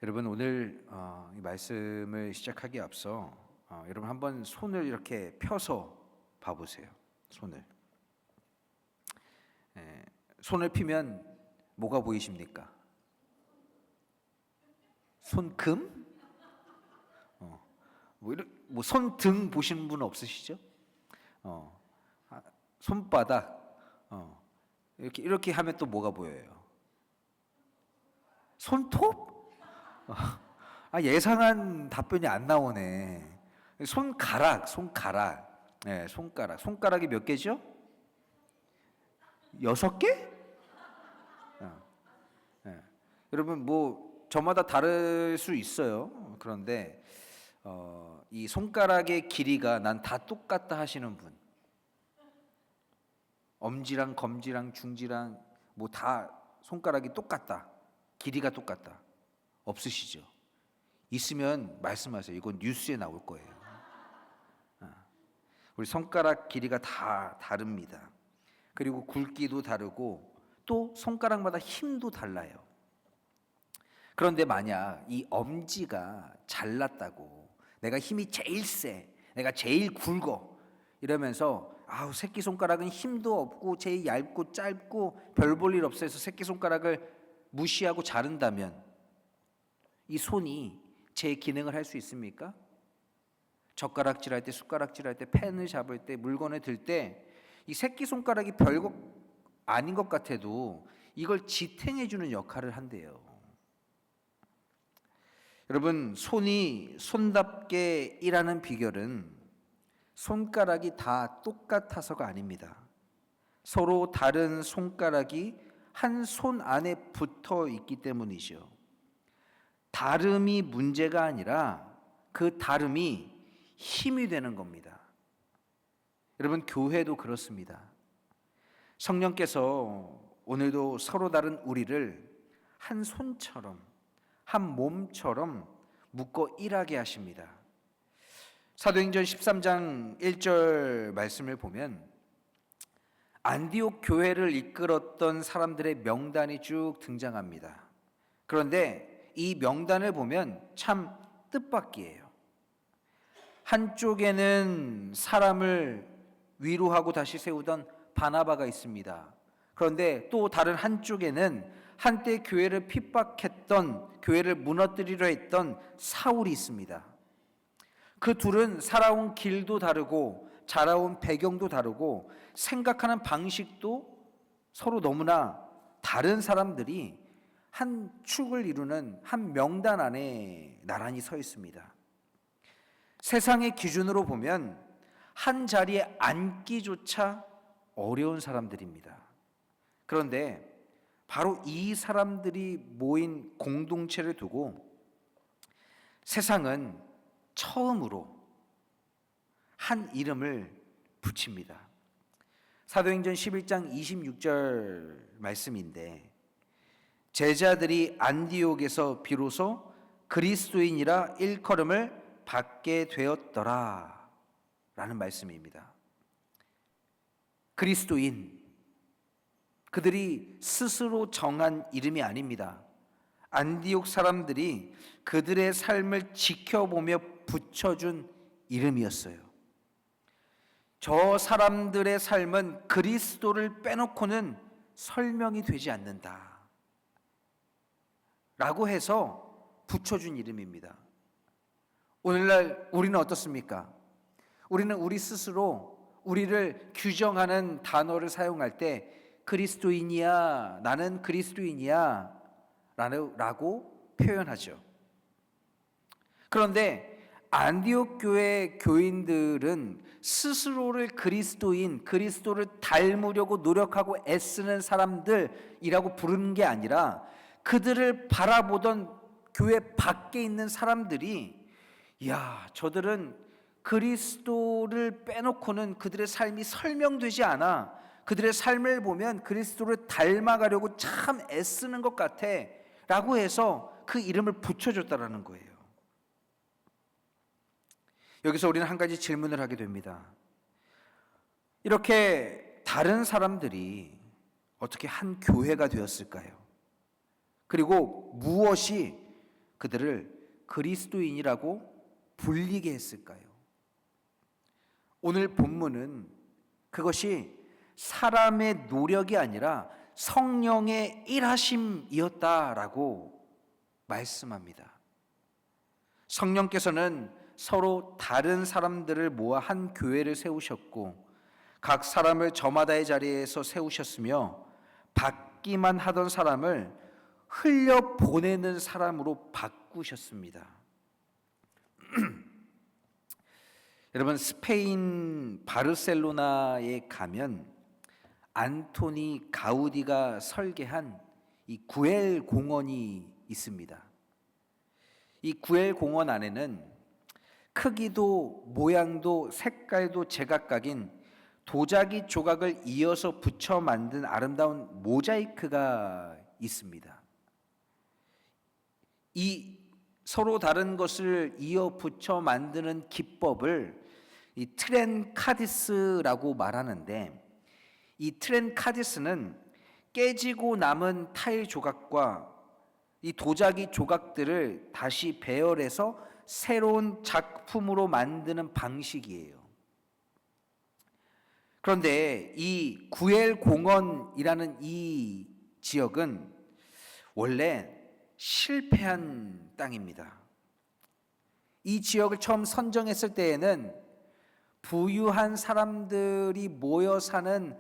여러분 오늘 이 말씀을 시작하기에 앞서 여러분 한번 손을 이렇게 펴서 봐보세요. 손을 피면 뭐가 보이십니까? 손금? 뭐 손등 보시는 분 없으시죠? 손바닥 이렇게 하면 또 뭐가 보여요? 손톱? 예상한 답변이 안 나오네. 손가락. 네, 손가락이 몇 개죠? 6개? 네. 여러분 뭐 저마다 다를 수 있어요. 그런데 이 손가락의 길이가 난 다 똑같다 하시는 분, 엄지랑 검지랑 중지랑 뭐 다 손가락이 똑같다, 길이가 똑같다, 없으시죠? 있으면 말씀하세요. 이건 뉴스에 나올 거예요. 우리 손가락 길이가 다 다릅니다. 그리고 굵기도 다르고 또 손가락마다 힘도 달라요. 그런데 만약 이 엄지가 잘났다고, 내가 힘이 제일 세, 내가 제일 굵어 이러면서 새끼손가락은 힘도 없고 제일 얇고 짧고 별 볼 일 없어 해서 새끼손가락을 무시하고 자른다면 이 손이 제 기능을 할 수 있습니까? 젓가락질할 때, 숟가락질할 때, 펜을 잡을 때, 물건을 들 때 이 새끼손가락이 별거 아닌 것 같아도 이걸 지탱해주는 역할을 한대요. 여러분, 손이 손답게 일하는 비결은 손가락이 다 똑같아서가 아닙니다. 서로 다른 손가락이 한 손 안에 붙어 있기 때문이죠. 다름이 문제가 아니라 그 다름이 힘이 되는 겁니다. 여러분, 교회도 그렇습니다. 성령께서 오늘도 서로 다른 우리를 한 손처럼, 한 몸처럼 묶어 일하게 하십니다. 사도행전 13장 1절 말씀을 보면 안디옥 교회를 이끌었던 사람들의 명단이 쭉 등장합니다. 그런데 이 명단을 보면 참 뜻밖이에요. 한쪽에는 사람을 위로하고 다시 세우던 바나바가 있습니다. 그런데 또 다른 한쪽에는 한때 교회를 핍박했던, 교회를 무너뜨리려 했던 사울이 있습니다. 그 둘은 살아온 길도 다르고 자라온 배경도 다르고 생각하는 방식도 서로 너무나 다른 사람들이 한 축을 이루는 한 명단 안에 나란히 서 있습니다. 세상의 기준으로 보면 한 자리에 앉기조차 어려운 사람들입니다. 그런데 바로 이 사람들이 모인 공동체를 두고 세상은 처음으로 한 이름을 붙입니다. 사도행전 11장 26절 말씀인데, 제자들이 안디옥에서 비로소 그리스도인이라 일컬음을 받게 되었더라 라는 말씀입니다. 그리스도인, 그들이 스스로 정한 이름이 아닙니다. 안디옥 사람들이 그들의 삶을 지켜보며 붙여준 이름이었어요. 저 사람들의 삶은 그리스도를 빼놓고는 설명이 되지 않는다 라고 해서 붙여준 이름입니다. 오늘날 우리는 어떻습니까? 우리는 우리 스스로 우리를 규정하는 단어를 사용할 때 그리스도인이야, 나는 그리스도인이야 라고 표현하죠. 그런데 안디옥 교회 교인들은 스스로를 그리스도인, 그리스도를 닮으려고 노력하고 애쓰는 사람들이라고 부르는 게 아니라 그들을 바라보던 교회 밖에 있는 사람들이 저들은 그리스도를 빼놓고는 그들의 삶이 설명되지 않아, 그들의 삶을 보면 그리스도를 닮아가려고 참 애쓰는 것 같아 라고 해서 그 이름을 붙여줬다라는 거예요. 여기서 우리는 한 가지 질문을 하게 됩니다. 이렇게 다른 사람들이 어떻게 한 교회가 되었을까요? 그리고 무엇이 그들을 그리스도인이라고 불리게 했을까요? 오늘 본문은 그것이 사람의 노력이 아니라 성령의 일하심이었다라고 말씀합니다. 성령께서는 서로 다른 사람들을 모아 한 교회를 세우셨고 각 사람을 저마다의 자리에서 세우셨으며 받기만 하던 사람을 흘려 보내는 사람으로 바꾸셨습니다. 여러분, 스페인 바르셀로나에 가면 안토니 가우디가 설계한 이 구엘 공원이 있습니다. 이 구엘 공원 안에는 크기도 모양도 색깔도 제각각인 도자기 조각을 이어서 붙여 만든 아름다운 모자이크가 있습니다. 이 서로 다른 것을 이어 붙여 만드는 기법을 이 트렌카디스라고 말하는데, 이 트렌카디스는 깨지고 남은 타일 조각과 이 도자기 조각들을 다시 배열해서 새로운 작품으로 만드는 방식이에요. 그런데 이 구엘 공원이라는 이 지역은 원래 실패한 땅입니다. 이 지역을 처음 선정했을 때에는 부유한 사람들이 모여 사는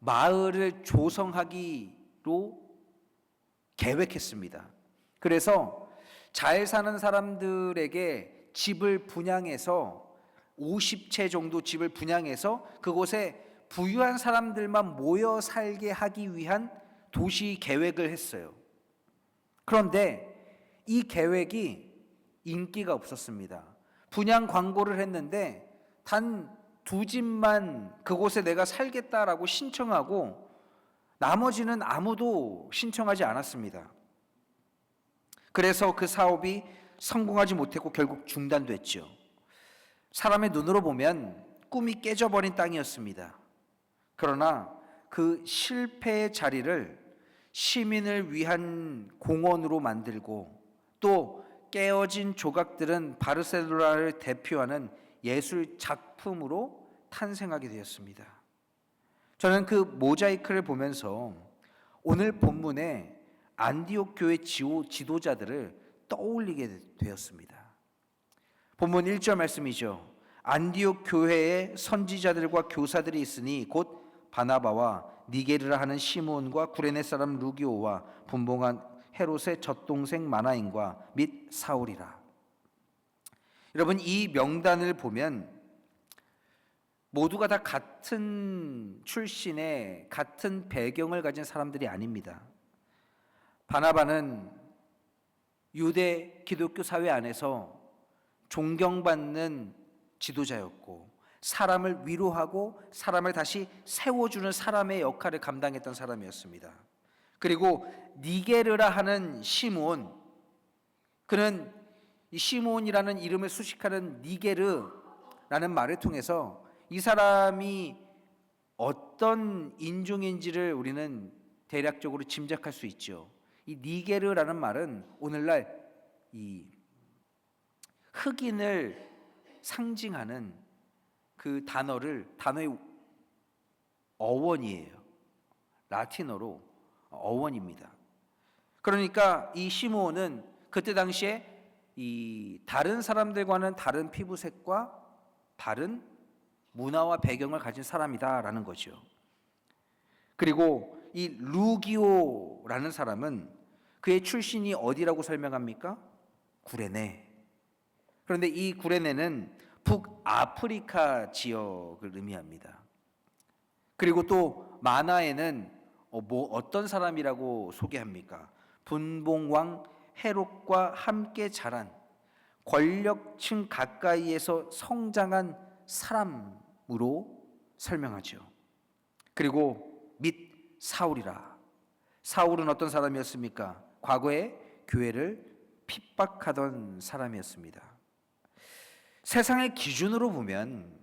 마을을 조성하기로 계획했습니다. 그래서 잘 사는 사람들에게 집을 분양해서 50채 정도 집을 분양해서 그곳에 부유한 사람들만 모여 살게 하기 위한 도시 계획을 했어요. 그런데 이 계획이 인기가 없었습니다. 분양 광고를 했는데 단 2집만 그곳에 내가 살겠다라고 신청하고 나머지는 아무도 신청하지 않았습니다. 그래서 그 사업이 성공하지 못했고 결국 중단됐죠. 사람의 눈으로 보면 꿈이 깨져버린 땅이었습니다. 그러나 그 실패의 자리를 시민을 위한 공원으로 만들고 또 깨어진 조각들은 바르셀로나를 대표하는 예술 작품으로 탄생하게 되었습니다. 저는 그 모자이크를 보면서 오늘 본문에 안디옥 교회 지도자들을 떠올리게 되었습니다. 본문 1절 말씀이죠. 안디옥 교회에 선지자들과 교사들이 있으니 곧 바나바와 니게르라 하는 시몬과 구레네 사람 루기오와 분봉한 헤롯의 젖동생 마나인과 및 사울이라. 여러분, 이 명단을 보면 모두가 다 같은 출신의 같은 배경을 가진 사람들이 아닙니다. 바나바는 유대 기독교 사회 안에서 존경받는 지도자였고 사람을 위로하고 사람을 다시 세워주는 사람의 역할을 감당했던 사람이었습니다. 그리고 니게르라 하는 시몬, 그는 이 시몬이라는 이름을 수식하는 니게르라는 말을 통해서 이 사람이 어떤 인종인지를 우리는 대략적으로 짐작할 수 있죠. 이 니게르라는 말은 오늘날 이 흑인을 상징하는 그 단어의 어원이에요. 라틴어로 어원입니다. 그러니까 이 시므온은 그때 당시에 이 다른 사람들과는 다른 피부색과 다른 문화와 배경을 가진 사람이다라는 거죠. 그리고 이 루기오라는 사람은 그의 출신이 어디라고 설명합니까? 구레네. 그런데 이 구레네는 북아프리카 지역을 의미합니다. 그리고 또 만화에는 어떤 사람이라고 소개합니까? 분봉왕 헤롯과 함께 자란 권력층 가까이에서 성장한 사람으로 설명하죠. 그리고 및 사울이라. 사울은 어떤 사람이었습니까? 과거에 교회를 핍박하던 사람이었습니다. 세상의 기준으로 보면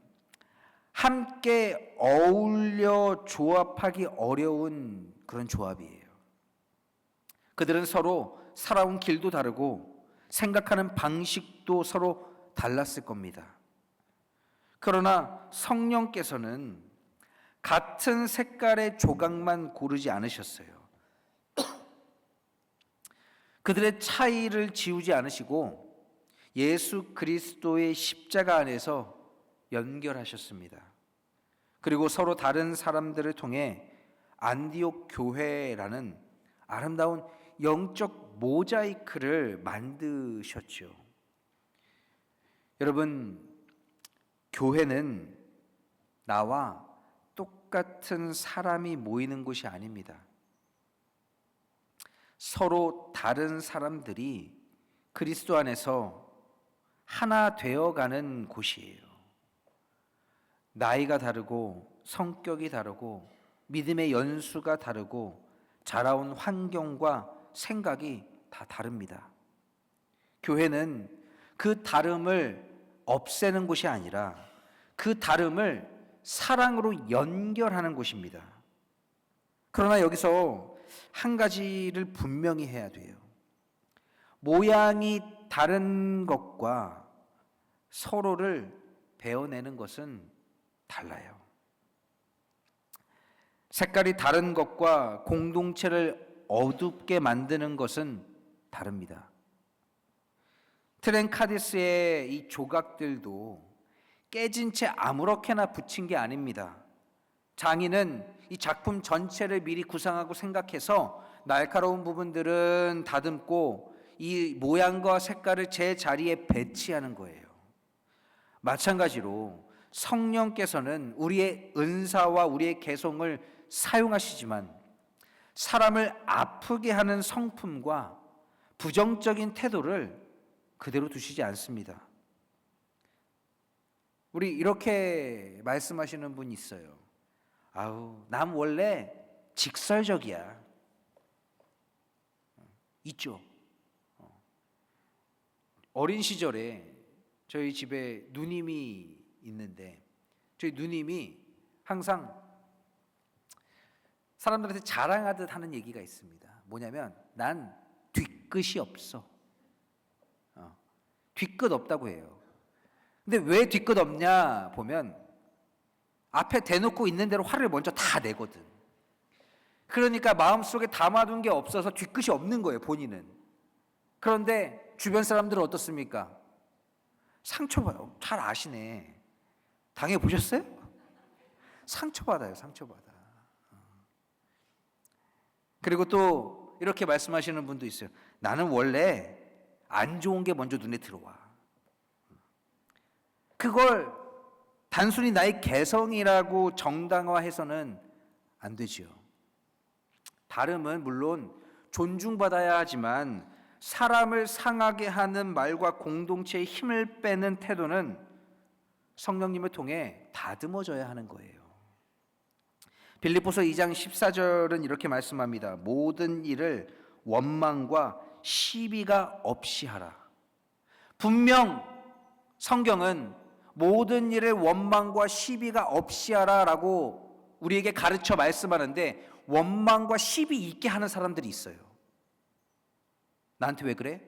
함께 어울려 조합하기 어려운 그런 조합이에요. 그들은 서로 살아온 길도 다르고 생각하는 방식도 서로 달랐을 겁니다. 그러나 성령께서는 같은 색깔의 조각만 고르지 않으셨어요. 그들의 차이를 지우지 않으시고 예수 그리스도의 십자가 안에서 연결하셨습니다. 그리고 서로 다른 사람들을 통해 안디옥 교회라는 아름다운 영적 모자이크를 만드셨죠. 여러분, 교회는 나와 똑같은 사람이 모이는 곳이 아닙니다. 서로 다른 사람들이 그리스도 안에서 하나 되어가는 곳이에요. 나이가 다르고 성격이 다르고 믿음의 연수가 다르고 자라온 환경과 생각이 다 다릅니다. 교회는 그 다름을 없애는 곳이 아니라 그 다름을 사랑으로 연결하는 곳입니다. 그러나 여기서 한 가지를 분명히 해야 돼요. 모양이 다른 것과 서로를 베어내는 것은 달라요. 색깔이 다른 것과 공동체를 어둡게 만드는 것은 다릅니다. 트렌카디스의 이 조각들도 깨진 채 아무렇게나 붙인 게 아닙니다. 장인은 이 작품 전체를 미리 구상하고 생각해서 날카로운 부분들은 다듬고 이 모양과 색깔을 제 자리에 배치하는 거예요. 마찬가지로 성령께서는 우리의 은사와 우리의 개성을 사용하시지만 사람을 아프게 하는 성품과 부정적인 태도를 그대로 두시지 않습니다. 우리 이렇게 말씀하시는 분이 있어요. 아우, 난 원래 직설적이야. 있죠. 어린 시절에 저희 집에 누님이 있는데 저희 누님이 항상 사람들한테 자랑하듯 하는 얘기가 있습니다. 뭐냐면 난 뒤끝이 없어. 뒤끝 없다고 해요. 근데 왜 뒤끝 없냐 보면 앞에 대놓고 있는 대로 화를 먼저 다 내거든. 그러니까 마음속에 담아둔 게 없어서 뒤끝이 없는 거예요, 본인은. 그런데 주변 사람들은 어떻습니까? 상처받아요. 잘 아시네. 당해보셨어요? 상처받아요, 상처받아. 그리고 또 이렇게 말씀하시는 분도 있어요. 나는 원래 안 좋은 게 먼저 눈에 들어와. 그걸 단순히 나의 개성이라고 정당화해서는 안 되지요. 다름은 물론 존중받아야 하지만 사람을 상하게 하는 말과 공동체의 힘을 빼는 태도는 성령님을 통해 다듬어져야 하는 거예요. 빌립보서 2장 14절은 이렇게 말씀합니다. 모든 일을 원망과 시비가 없이 하라. 분명 성경은 모든 일을 원망과 시비가 없이 하라라고 우리에게 가르쳐 말씀하는데 원망과 시비 있게 하는 사람들이 있어요. 나한테 왜 그래?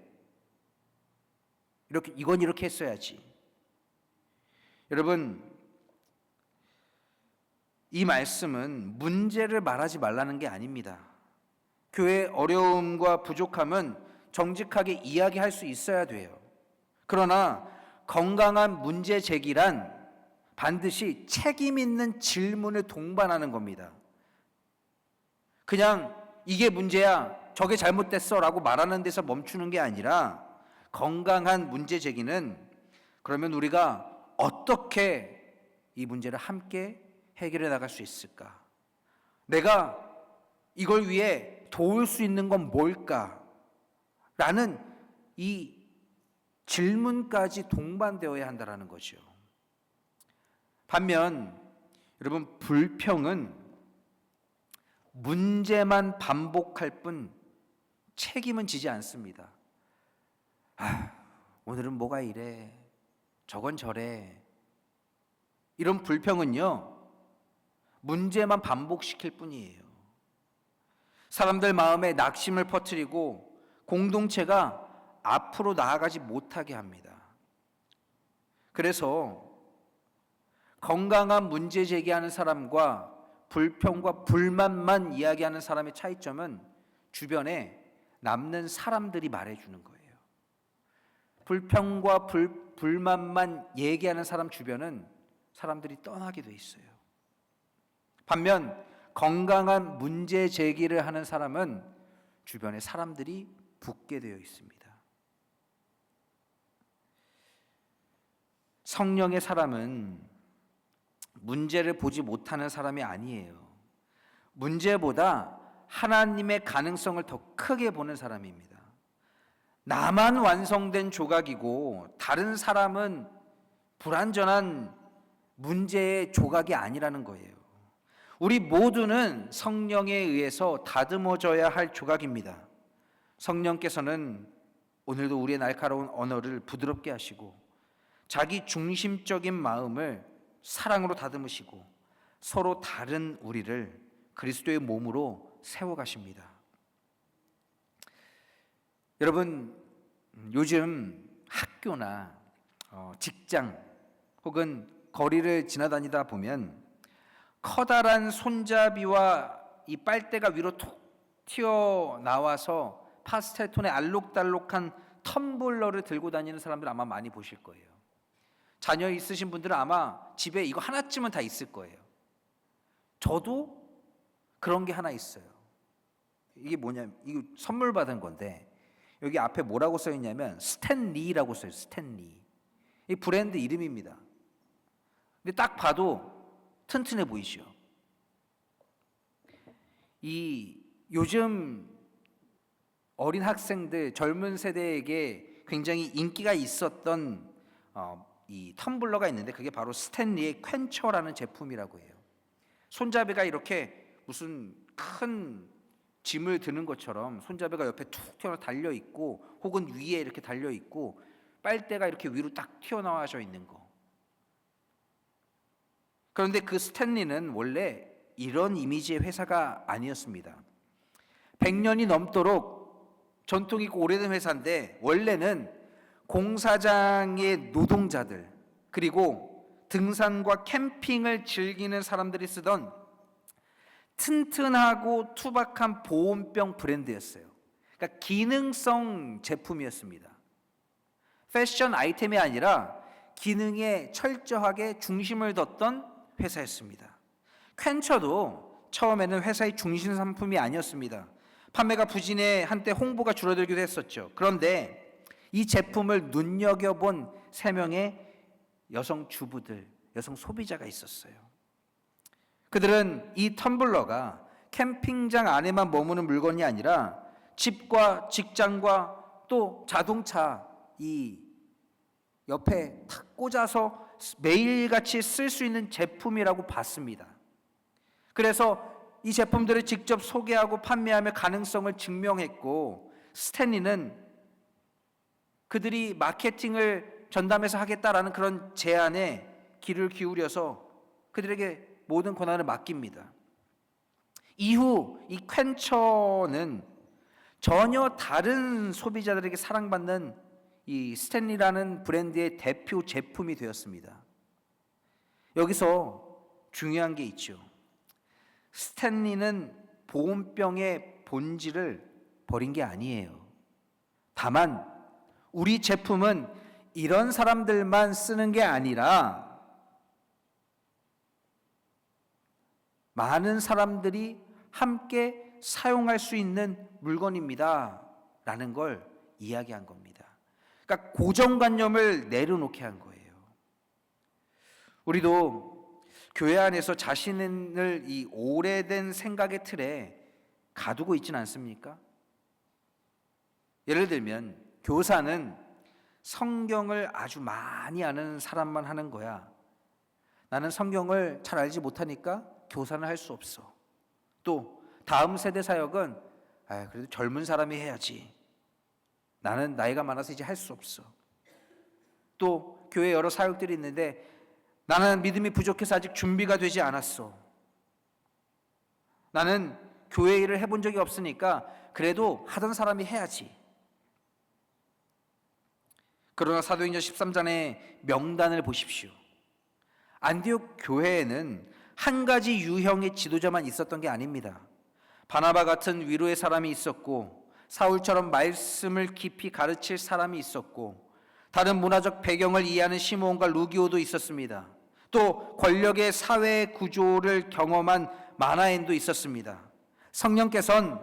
이건 이렇게 했어야지. 여러분, 이 말씀은 문제를 말하지 말라는 게 아닙니다. 교회의 어려움과 부족함은 정직하게 이야기할 수 있어야 돼요. 그러나 건강한 문제 제기란 반드시 책임 있는 질문을 동반하는 겁니다. 그냥 이게 문제야, 저게 잘못됐어 라고 말하는 데서 멈추는 게 아니라 건강한 문제 제기는 그러면 우리가 어떻게 이 문제를 함께 해결해 나갈 수 있을까? 내가 이걸 위해 도울 수 있는 건 뭘까? 라는 이 질문까지 동반되어야 한다는 거죠. 반면 여러분, 불평은 문제만 반복할 뿐 책임은 지지 않습니다. 오늘은 뭐가 이래, 저건 저래. 이런 불평은요, 문제만 반복시킬 뿐이에요. 사람들 마음에 낙심을 퍼뜨리고 공동체가 앞으로 나아가지 못하게 합니다. 그래서 건강한 문제 제기하는 사람과 불평과 불만만 이야기하는 사람의 차이점은 주변에 남는 사람들이 말해주는 거예요. 불평과 불만만 얘기하는 사람 주변은 사람들이 떠나게 돼 있어요. 반면 건강한 문제 제기를 하는 사람은 주변에 사람들이 붙게 되어 있습니다. 성령의 사람은 문제를 보지 못하는 사람이 아니에요. 문제보다 하나님의 가능성을 더 크게 보는 사람입니다. 나만 완성된 조각이고 다른 사람은 불완전한 문제의 조각이 아니라는 거예요. 우리 모두는 성령에 의해서 다듬어져야 할 조각입니다. 성령께서는 오늘도 우리의 날카로운 언어를 부드럽게 하시고 자기 중심적인 마음을 사랑으로 다듬으시고 서로 다른 우리를 그리스도의 몸으로 세워가십니다. 여러분, 요즘 학교나 직장 혹은 거리를 지나다니다 보면 커다란 손잡이와 이 빨대가 위로 툭 튀어나와서 파스텔 톤의 알록달록한 텀블러를 들고 다니는 사람들 아마 많이 보실 거예요. 자녀 있으신 분들은 아마 집에 이거 하나쯤은 다 있을 거예요. 저도 그런 게 하나 있어요. 이게 뭐냐면 이거 선물 받은 건데 여기 앞에 뭐라고 써 있냐면 스탠리라고 써요. 스탠리. 이 브랜드 이름입니다. 근데 딱 봐도 튼튼해 보이시죠? 이 요즘 어린 학생들, 젊은 세대에게 굉장히 인기가 있었던 이 텀블러가 있는데 그게 바로 스탠리의 퀸처라는 제품이라고 해요. 손잡이가 이렇게 무슨 큰 짐을 드는 것처럼 손잡이가 옆에 툭 튀어 달려 있고 혹은 위에 이렇게 달려 있고 빨대가 이렇게 위로 딱 튀어나와져 있는 거. 그런데 그 스탠리는 원래 이런 이미지의 회사가 아니었습니다. 100년이 넘도록 전통이 있고 오래된 회사인데 원래는 공사장의 노동자들 그리고 등산과 캠핑을 즐기는 사람들이 쓰던 튼튼하고 투박한 보온병 브랜드였어요. 그러니까 기능성 제품이었습니다. 패션 아이템이 아니라 기능에 철저하게 중심을 뒀던 회사였습니다. 퀸처도 처음에는 회사의 중심 상품이 아니었습니다. 판매가 부진해 한때 홍보가 줄어들기도 했었죠. 그런데 이 제품을 눈여겨본 3명의 여성 주부들, 여성 소비자가 있었어요. 그들은 이 텀블러가 캠핑장 안에만 머무는 물건이 아니라 집과 직장과 또 자동차 이 옆에 탁 꽂아서 매일같이 쓸 수 있는 제품이라고 봤습니다. 그래서 이 제품들을 직접 소개하고 판매하며 가능성을 증명했고 스탠리는 그들이 마케팅을 전담해서 하겠다라는 그런 제안에 귀를 기울여서 그들에게 모든 권한을 맡깁니다. 이후 이 퀸처는 전혀 다른 소비자들에게 사랑받는 이 스탠리라는 브랜드의 대표 제품이 되었습니다. 여기서 중요한 게 있죠. 스탠리는 보온병의 본질을 버린 게 아니에요. 다만 우리 제품은 이런 사람들만 쓰는 게 아니라 많은 사람들이 함께 사용할 수 있는 물건입니다 라는 걸 이야기한 겁니다. 그러니까 고정관념을 내려놓게 한 거예요. 우리도 교회 안에서 자신을 이 오래된 생각의 틀에 가두고 있지는 않습니까? 예를 들면 교사는 성경을 아주 많이 아는 사람만 하는 거야. 나는 성경을 잘 알지 못하니까 교사는 할 수 없어. 또 다음 세대 사역은 그래도 젊은 사람이 해야지. 나는 나이가 많아서 이제 할 수 없어. 또 교회 여러 사역들이 있는데 나는 믿음이 부족해서 아직 준비가 되지 않았어. 나는 교회 일을 해본 적이 없으니까 그래도 하던 사람이 해야지. 그러나 사도행전 13장의 명단을 보십시오. 안디옥 교회에는 한 가지 유형의 지도자만 있었던 게 아닙니다. 바나바 같은 위로의 사람이 있었고, 사울처럼 말씀을 깊이 가르칠 사람이 있었고, 다른 문화적 배경을 이해하는 시므온과 루기오도 있었습니다. 또 권력의 사회 구조를 경험한 마나엔도 있었습니다. 성령께서는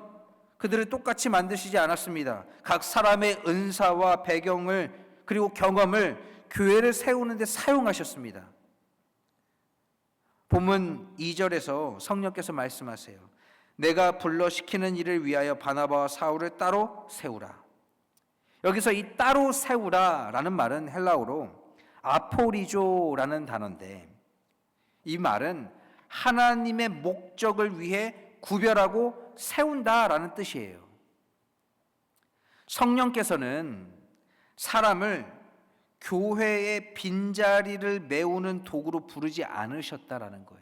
그들을 똑같이 만드시지 않았습니다. 각 사람의 은사와 배경을 그리고 경험을 교회를 세우는 데 사용하셨습니다. 본문 2절에서 성령께서 말씀하세요. 내가 불러 시키는 일을 위하여 바나바와 사울을 따로 세우라. 여기서 이 따로 세우라라는 말은 헬라어로 아포리조라는 단어인데, 이 말은 하나님의 목적을 위해 구별하고 세운다라는 뜻이에요. 성령께서는 사람을 교회의 빈자리를 메우는 도구로 부르지 않으셨다라는 거예요.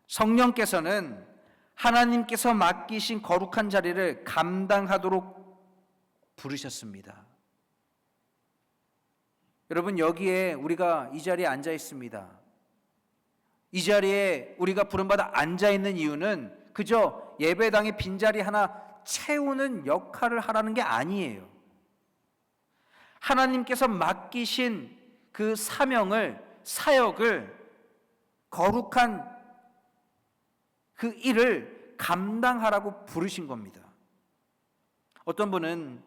성령께서는 하나님께서 맡기신 거룩한 자리를 감당하도록 부르셨습니다. 여러분, 여기에 우리가 이 자리에 앉아 있습니다. 이 자리에 우리가 부름받아 앉아 있는 이유는 그저 예배당의 빈자리 하나 채우는 역할을 하라는 게 아니에요. 하나님께서 맡기신 그 사명을, 사역을, 거룩한 그 일을 감당하라고 부르신 겁니다. 어떤 분은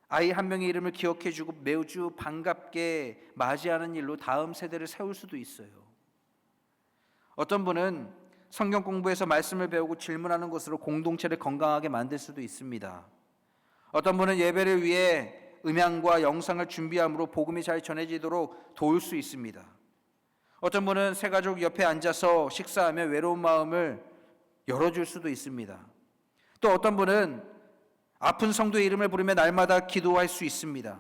아이 한 명의 이름을 기억해주고 매주 반갑게 맞이하는 일로 다음 세대를 세울 수도 있어요. 어떤 분은 성경 공부에서 말씀을 배우고 질문하는 것으로 공동체를 건강하게 만들 수도 있습니다. 어떤 분은 예배를 위해 음향과 영상을 준비함으로 복음이 잘 전해지도록 도울 수 있습니다. 어떤 분은 새가족 옆에 앉아서 식사하며 외로운 마음을 열어줄 수도 있습니다. 또 어떤 분은 아픈 성도의 이름을 부르며 날마다 기도할 수 있습니다.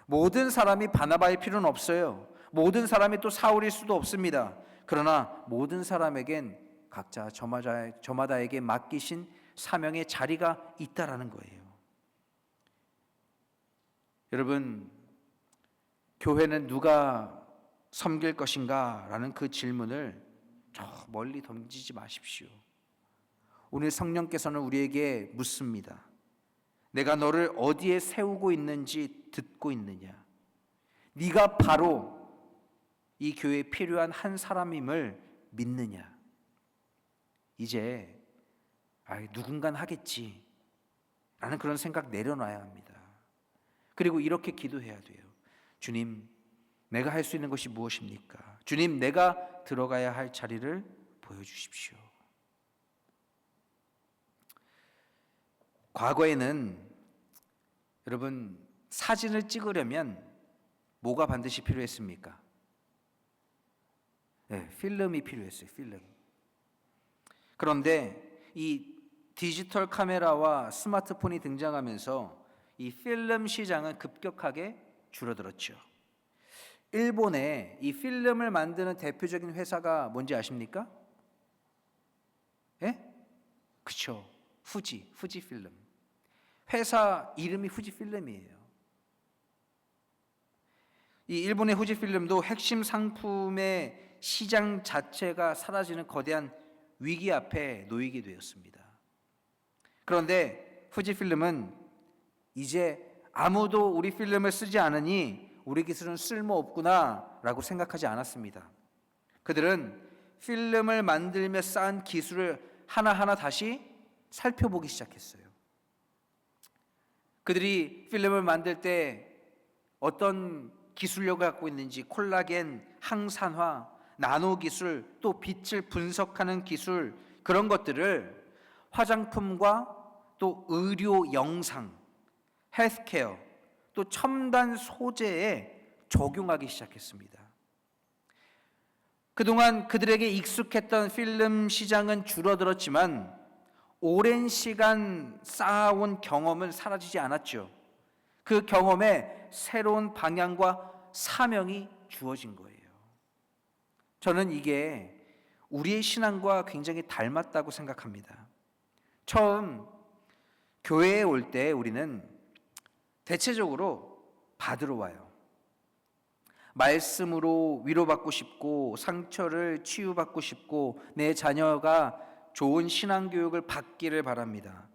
모든 사람이 바나바일 필요는 없어요. 모든 사람이 또 사울일 수도 없습니다. 그러나 모든 사람에겐 각자 저마다에게 맡기신 사명의 자리가 있다라는 거예요. 여러분, 교회는 누가 섬길 것인가? 라는 그 질문을 저 멀리 던지지 마십시오. 오늘 성령께서는 우리에게 묻습니다. 내가 너를 어디에 세우고 있는지 듣고 있느냐? 네가 바로 이 교회에 필요한 한 사람임을 믿느냐? 이제 누군가는 하겠지 라는 그런 생각 내려놔야 합니다. 그리고 이렇게 기도해야 돼요. 주님, 내가 할 수 있는 것이 무엇입니까? 주님, 내가 들어가야 할 자리를 보여주십시오. 과거에는 여러분, 사진을 찍으려면 뭐가 반드시 필요했습니까? 네, 필름이 필요했어요. 필름. 그런데 이 디지털 카메라와 스마트폰이 등장하면서 이 필름 시장은 급격하게 줄어들었죠. 일본에 이 필름을 만드는 대표적인 회사가 뭔지 아십니까? 예? 그렇죠. 후지 필름. 회사 이름이 후지 필름이에요. 이 일본의 후지 필름도 핵심 상품의 시장 자체가 사라지는 거대한 위기 앞에 놓이게 되었습니다. 그런데 후지 필름은 이제 아무도 우리 필름을 쓰지 않으니 우리 기술은 쓸모없구나 라고 생각하지 않았습니다. 그들은 필름을 만들며 쌓은 기술을 하나하나 다시 살펴보기 시작했어요. 그들이 필름을 만들 때 어떤 기술력을 갖고 있는지, 콜라겐, 항산화, 나노 기술, 또 빛을 분석하는 기술, 그런 것들을 화장품과 또 의료 영상, 헬스케어, 또 첨단 소재에 적용하기 시작했습니다. 그동안 그들에게 익숙했던 필름 시장은 줄어들었지만 오랜 시간 쌓아온 경험은 사라지지 않았죠. 그 경험에 새로운 방향과 사명이 주어진 거예요. 저는 이게 우리의 신앙과 굉장히 닮았다고 생각합니다. 처음 교회에 올 때 우리는 대체적으로 받으러 와요. 말씀으로 위로받고 싶고 상처를 치유받고 싶고 내 자녀가 좋은 신앙교육을 받기를 바랍니다.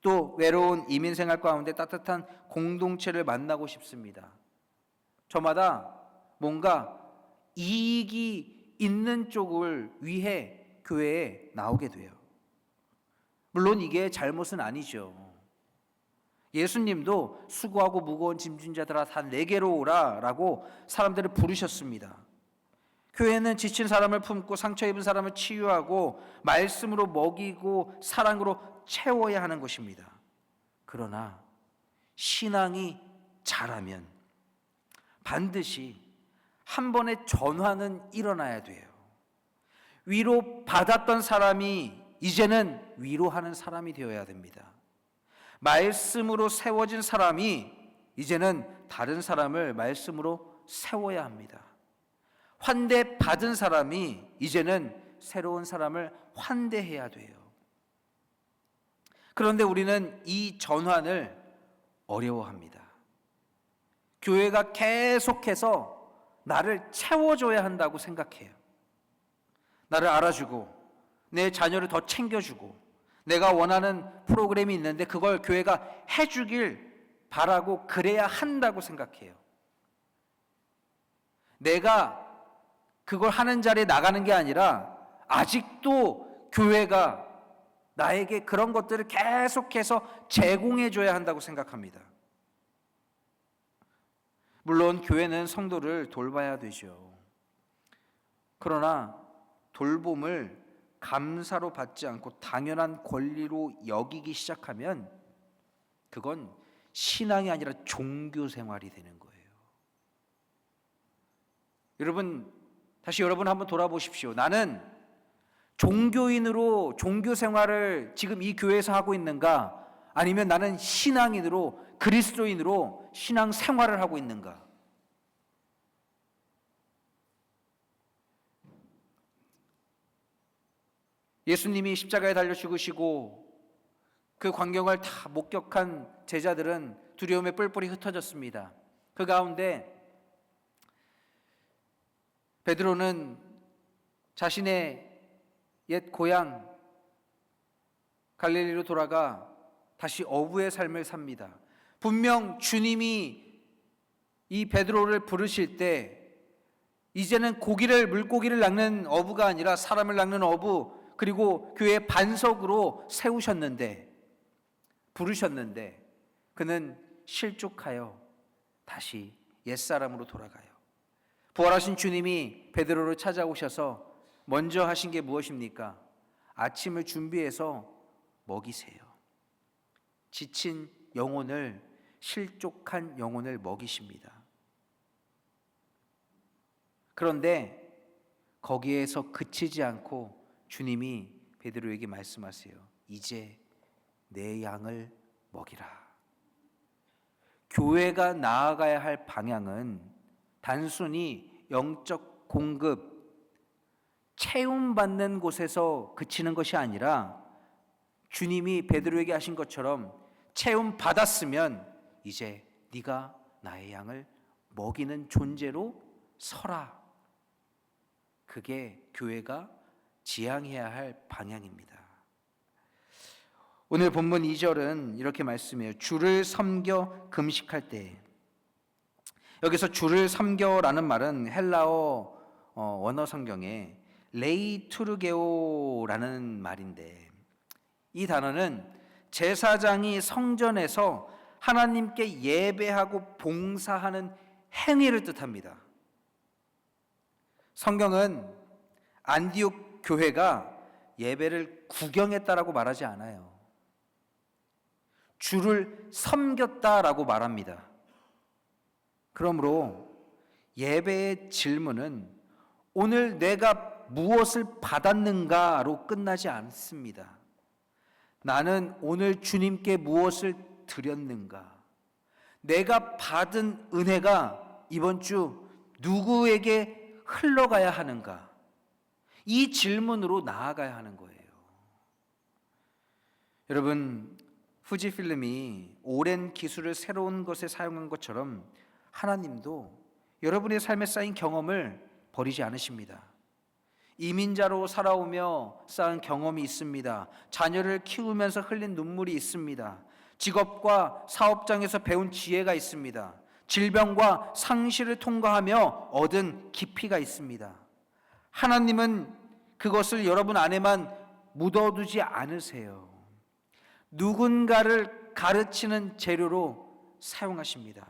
또 외로운 이민생활 가운데 따뜻한 공동체를 만나고 싶습니다. 저마다 뭔가 이익이 있는 쪽을 위해 교회에 나오게 돼요. 물론 이게 잘못은 아니죠. 예수님도 수고하고 무거운 짐진 자들아 다 내게로 오라 라고 사람들을 부르셨습니다. 교회는 지친 사람을 품고 상처 입은 사람을 치유하고 말씀으로 먹이고 사랑으로 채워야 하는 것입니다. 그러나 신앙이 자라면 반드시 한 번의 전환은 일어나야 돼요. 위로 받았던 사람이 이제는 위로하는 사람이 되어야 됩니다. 말씀으로 세워진 사람이 이제는 다른 사람을 말씀으로 세워야 합니다. 환대 받은 사람이 이제는 새로운 사람을 환대해야 돼요. 그런데 우리는 이 전환을 어려워합니다. 교회가 계속해서 나를 채워줘야 한다고 생각해요. 나를 알아주고 내 자녀를 더 챙겨주고 내가 원하는 프로그램이 있는데 그걸 교회가 해주길 바라고 그래야 한다고 생각해요. 내가 그걸 하는 자리에 나가는 게 아니라 아직도 교회가 나에게 그런 것들을 계속해서 제공해줘야 한다고 생각합니다. 물론 교회는 성도를 돌봐야 되죠. 그러나 돌봄을 감사로 받지 않고 당연한 권리로 여기기 시작하면 그건 신앙이 아니라 종교 생활이 되는 거예요. 다시 여러분 한번 돌아보십시오. 나는 종교인으로 종교 생활을 지금 이 교회에서 하고 있는가? 아니면 나는 신앙인으로 그리스도인으로 신앙 생활을 하고 있는가? 예수님이 십자가에 달려 죽으시고 그 광경을 다 목격한 제자들은 두려움에 뿔뿔이 흩어졌습니다. 그 가운데 베드로는 자신의 옛 고향 갈릴리로 돌아가 다시 어부의 삶을 삽니다. 분명 주님이 이 베드로를 부르실 때 이제는 물고기를 낚는 어부가 아니라 사람을 낚는 어부, 그리고 교회의 반석으로 부르셨는데 그는 실족하여 다시 옛사람으로 돌아가요. 부활하신 주님이 베드로를 찾아오셔서 먼저 하신 게 무엇입니까? 아침을 준비해서 먹이세요. 지친 영혼을, 실족한 영혼을 먹이십니다. 그런데 거기에서 그치지 않고 주님이 베드로에게 말씀하세요. 이제 내 양을 먹이라. 교회가 나아가야 할 방향은 단순히 영적 공급, 채움받는 곳에서 그치는 것이 아니라 주님이 베드로에게 하신 것처럼 채움받았으면 이제 네가 나의 양을 먹이는 존재로 서라. 그게 교회가 지향해야 할 방향입니다. 오늘 본문 2절은 이렇게 말씀해요. 주를 섬겨 금식할 때. 여기서 주를 섬겨라는 말은 헬라어 원어 성경에 레이투르게오라는 말인데 이 단어는 제사장이 성전에서 하나님께 예배하고 봉사하는 행위를 뜻합니다. 성경은 안디옥 교회가 예배를 구경했다라고 말하지 않아요. 주를 섬겼다라고 말합니다. 그러므로 예배의 질문은 오늘 내가 무엇을 받았는가로 끝나지 않습니다. 나는 오늘 주님께 무엇을 드렸는가? 내가 받은 은혜가 이번 주 누구에게 흘러가야 하는가? 이 질문으로 나아가야 하는 거예요. 여러분, 후지필름이 오랜 기술을 새로운 것에 사용한 것처럼 하나님도 여러분의 삶에 쌓인 경험을 버리지 않으십니다. 이민자로 살아오며 쌓은 경험이 있습니다. 자녀를 키우면서 흘린 눈물이 있습니다. 직업과 사업장에서 배운 지혜가 있습니다. 질병과 상실을 통과하며 얻은 깊이가 있습니다. 하나님은 그것을 여러분 안에만 묻어두지 않으세요. 누군가를 가르치는 재료로 사용하십니다.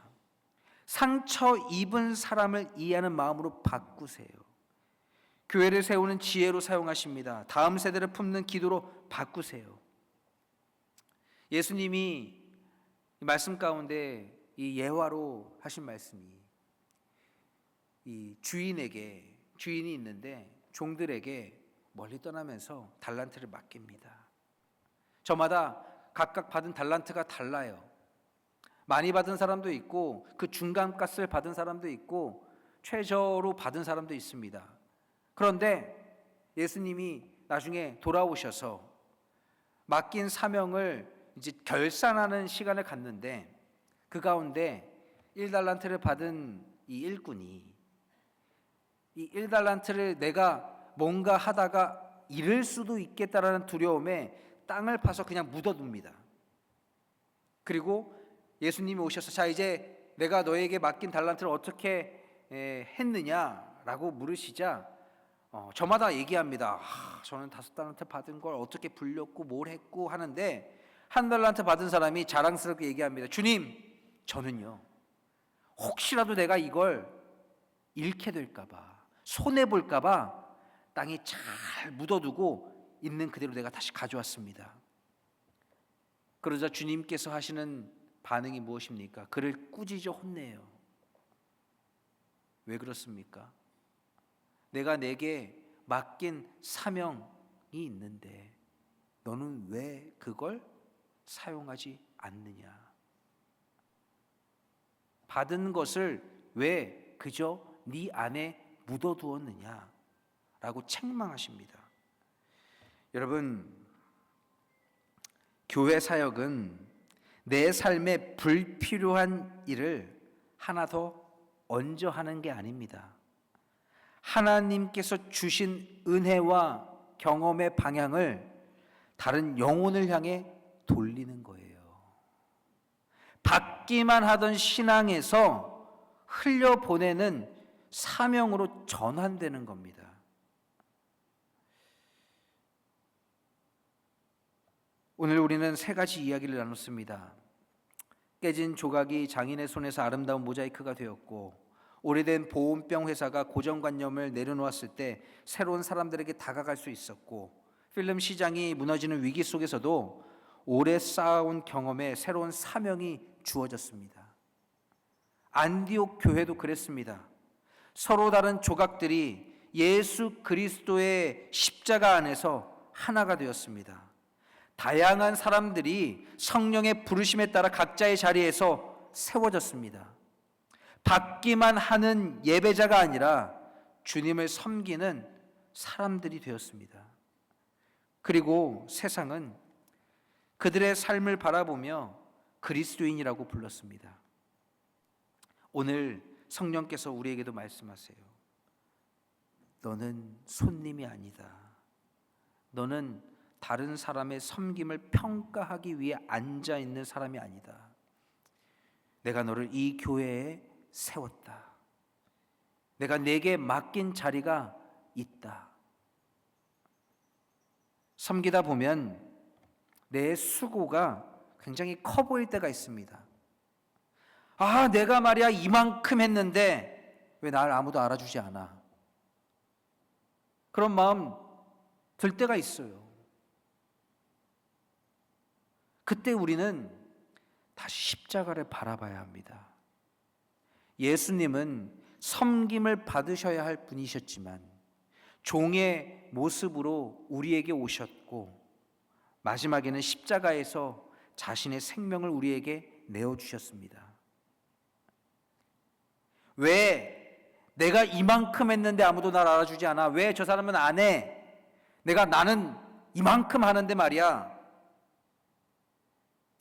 상처 입은 사람을 이해하는 마음으로 바꾸세요. 교회를 세우는 지혜로 사용하십니다. 다음 세대를 품는 기도로 바꾸세요. 예수님이 말씀 가운데 이 예화로 하신 말씀이 이 주인이 있는데 종들에게 멀리 떠나면서 달란트를 맡깁니다. 저마다 각각 받은 달란트가 달라요. 많이 받은 사람도 있고 그 중간값을 받은 사람도 있고 최저로 받은 사람도 있습니다. 그런데 예수님이 나중에 돌아오셔서 맡긴 사명을 이제 결산하는 시간을 갖는데 그 가운데 1달란트를 받은 이 일꾼이 이 1달란트를 내가 뭔가 하다가 잃을 수도 있겠다라는 두려움에 땅을 파서 그냥 묻어둡니다. 그리고 예수님이 오셔서 자 이제 내가 너에게 맡긴 달란트를 어떻게 했느냐라고 물으시자 저마다 얘기합니다. 저는 5달란트 받은 걸 어떻게 불렸고 뭘 했고 하는데 1달란트 받은 사람이 자랑스럽게 얘기합니다. 주님, 저는요 혹시라도 내가 이걸 잃게 될까 봐 손해 볼까 봐 땅에 잘 묻어두고 있는 그대로 내가 다시 가져왔습니다. 그러자 주님께서 하시는 반응이 무엇입니까? 그를 꾸짖어 혼내요. 왜 그렇습니까? 내가 내게 맡긴 사명이 있는데 너는 왜 그걸 사용하지 않느냐? 받은 것을 왜 그저 네 안에 묻어두었느냐? 라고 책망하십니다. 여러분, 교회 사역은 내 삶에 불필요한 일을 하나 더 얹어 하는 게 아닙니다. 하나님께서 주신 은혜와 경험의 방향을 다른 영혼을 향해 돌리는 거예요. 받기만 하던 신앙에서 흘려보내는 사명으로 전환되는 겁니다. 오늘 우리는 3가지 이야기를 나눴습니다. 깨진 조각이 장인의 손에서 아름다운 모자이크가 되었고, 오래된 보온병 회사가 고정관념을 내려놓았을 때 새로운 사람들에게 다가갈 수 있었고, 필름 시장이 무너지는 위기 속에서도 오래 쌓아온 경험에 새로운 사명이 주어졌습니다. 안디옥 교회도 그랬습니다. 서로 다른 조각들이 예수 그리스도의 십자가 안에서 하나가 되었습니다. 다양한 사람들이 성령의 부르심에 따라 각자의 자리에서 세워졌습니다. 받기만 하는 예배자가 아니라 주님을 섬기는 사람들이 되었습니다. 그리고 세상은 그들의 삶을 바라보며 그리스도인이라고 불렀습니다. 오늘 성령께서 우리에게도 말씀하세요. 너는 손님이 아니다. 너는 다른 사람의 섬김을 평가하기 위해 앉아 있는 사람이 아니다. 내가 너를 이 교회에 세웠다. 내가 내게 맡긴 자리가 있다. 섬기다 보면 내 수고가 굉장히 커 보일 때가 있습니다. 내가 말이야 이만큼 했는데 왜 날 아무도 알아주지 않아? 그런 마음 들 때가 있어요. 그때 우리는 다시 십자가를 바라봐야 합니다. 예수님은 섬김을 받으셔야 할 분이셨지만 종의 모습으로 우리에게 오셨고 마지막에는 십자가에서 자신의 생명을 우리에게 내어주셨습니다. 왜 내가 이만큼 했는데 아무도 날 알아주지 않아? 왜 저 사람은 안 해? 나는 이만큼 하는데 말이야.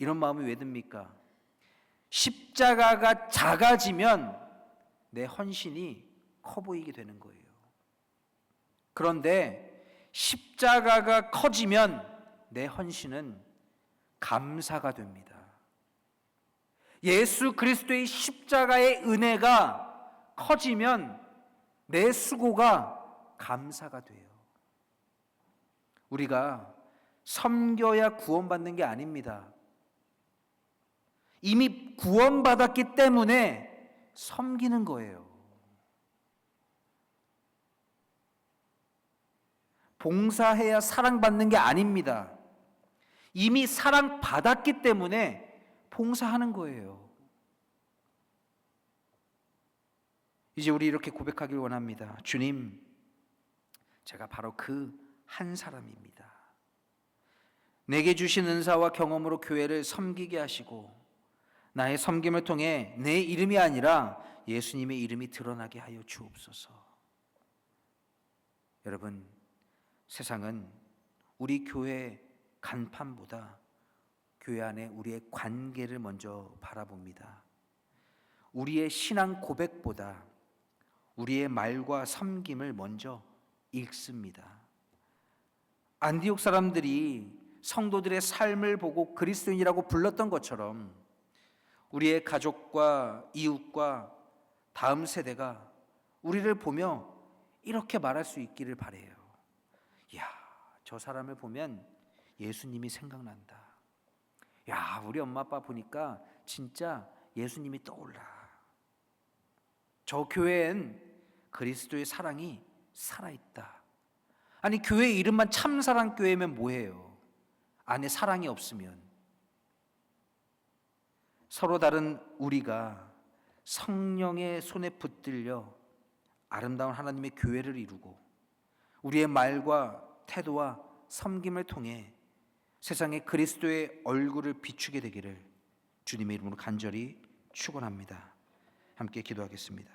이런 마음이 왜 듭니까? 십자가가 작아지면 내 헌신이 커 보이게 되는 거예요. 그런데 십자가가 커지면 내 헌신은 감사가 됩니다. 예수 그리스도의 십자가의 은혜가 커지면 내 수고가 감사가 돼요. 우리가 섬겨야 구원받는 게 아닙니다. 이미 구원받았기 때문에 섬기는 거예요. 봉사해야 사랑받는 게 아닙니다. 이미 사랑받았기 때문에 봉사하는 거예요. 이제 우리 이렇게 고백하길 원합니다. 주님, 제가 바로 그 한 사람입니다. 내게 주신 은사와 경험으로 교회를 섬기게 하시고 나의 섬김을 통해 내 이름이 아니라 예수님의 이름이 드러나게 하여 주옵소서. 여러분, 세상은 우리 교회 간판보다 교회 안에 우리의 관계를 먼저 바라봅니다. 우리의 신앙 고백보다 우리의 말과 섬김을 먼저 읽습니다. 안디옥 사람들이 성도들의 삶을 보고 그리스도인이라고 불렀던 것처럼 우리의 가족과 이웃과 다음 세대가 우리를 보며 이렇게 말할 수 있기를 바라요. 야, 저 사람을 보면 예수님이 생각난다. 야, 우리 엄마 아빠 보니까 진짜 예수님이 떠올라. 저 교회엔 그리스도의 사랑이 살아있다. 아니, 교회 이름만 참사랑교회면 뭐예요? 안에 사랑이 없으면. 서로 다른 우리가 성령의 손에 붙들려 아름다운 하나님의 교회를 이루고 우리의 말과 태도와 섬김을 통해 세상에 그리스도의 얼굴을 비추게 되기를 주님의 이름으로 간절히 축원합니다. 함께 기도하겠습니다.